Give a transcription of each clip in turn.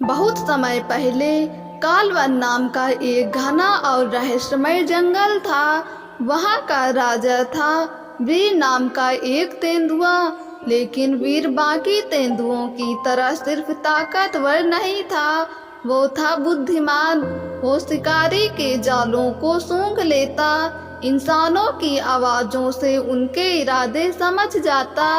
बहुत समय पहले कालवन नाम का एक घना और रहस्यमय जंगल था। वहाँ का राजा था वीर नाम का एक तेंदुआ। लेकिन वीर बाकी तेंदुओं की तरह सिर्फ ताकतवर नहीं था, वो था बुद्धिमान। वो शिकारी के जालों को सूंघ लेता, इंसानों की आवाज़ों से उनके इरादे समझ जाता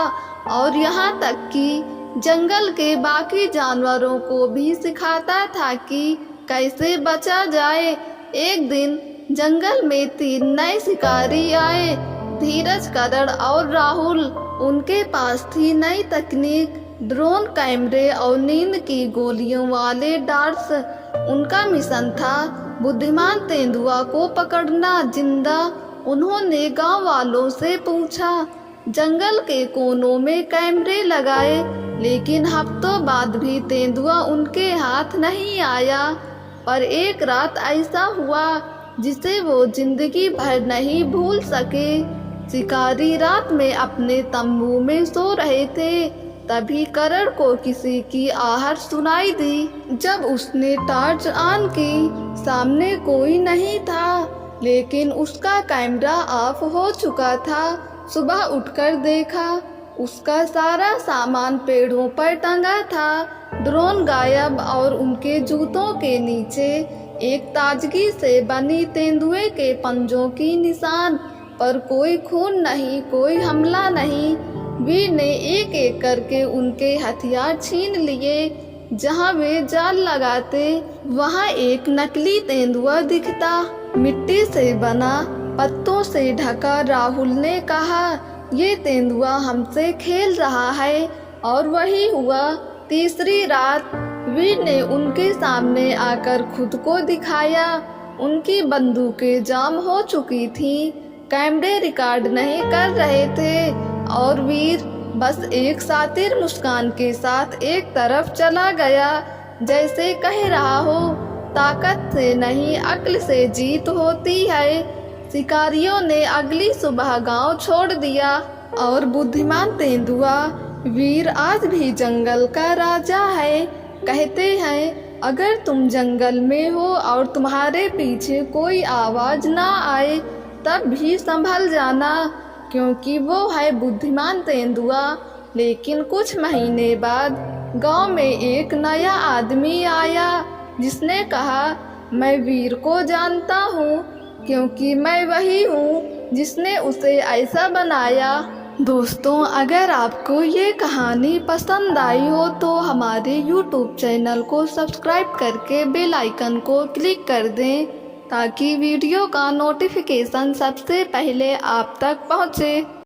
और यहाँ तक कि जंगल के बाकी जानवरों को भी सिखाता था कि कैसे बचा जाए। एक दिन जंगल में 3 नए शिकारी आए, धीरज, करण और राहुल। उनके पास थी नई तकनीक, ड्रोन कैमरे और नींद की गोलियों वाले डार्ट्स। उनका मिशन था बुद्धिमान तेंदुआ को पकड़ना जिंदा। उन्होंने गांव वालों से पूछा, जंगल के कोनों में कैमरे लगाए, लेकिन हफ्तों बाद भी तेंदुआ उनके हाथ नहीं आया। पर एक रात ऐसा हुआ जिसे वो जिंदगी भर नहीं भूल सके। शिकारी रात में अपने तंबू में सो रहे थे, तभी करण को किसी की आहट सुनाई दी। जब उसने टॉर्च ऑन की, सामने कोई नहीं था, लेकिन उसका कैमरा ऑफ हो चुका था। सुबह उठकर देखा, उसका सारा सामान पेड़ों पर टंगा था, ड्रोन गायब और उनके जूतों के नीचे एक ताजगी से बनी तेंदुए के पंजों की निशान। पर कोई खून नहीं, कोई हमला नहीं। वीर ने एक एक करके उनके हथियार छीन लिए। जहां वे जाल लगाते, वहां एक नकली तेंदुआ दिखता, मिट्टी से बना, पत्तों से ढका। राहुल ने कहा, ये तेंदुआ हमसे खेल रहा है। और वही हुआ। तीसरी रात वीर ने उनके सामने आकर खुद को दिखाया। उनकी बंदूकें जाम हो चुकी थीं, कैमरे रिकॉर्ड नहीं कर रहे थे और वीर बस एक सातिर मुस्कान के साथ एक तरफ चला गया, जैसे कह रहा हो, ताकत से नहीं अक्ल से जीत होती है। शिकारियों ने अगली सुबह गांव छोड़ दिया और बुद्धिमान तेंदुआ वीर आज भी जंगल का राजा है। कहते हैं, अगर तुम जंगल में हो और तुम्हारे पीछे कोई आवाज ना आए, तब भी संभल जाना, क्योंकि वो है बुद्धिमान तेंदुआ। लेकिन कुछ महीने बाद गांव में एक नया आदमी आया, जिसने कहा, मैं वीर को जानता हूँ, क्योंकि मैं वही हूँ जिसने उसे ऐसा बनाया। दोस्तों, अगर आपको ये कहानी पसंद आई हो तो हमारे YouTube चैनल को सब्सक्राइब करके बेल आइकन को क्लिक कर दें, ताकि वीडियो का नोटिफिकेशन सबसे पहले आप तक पहुँचे।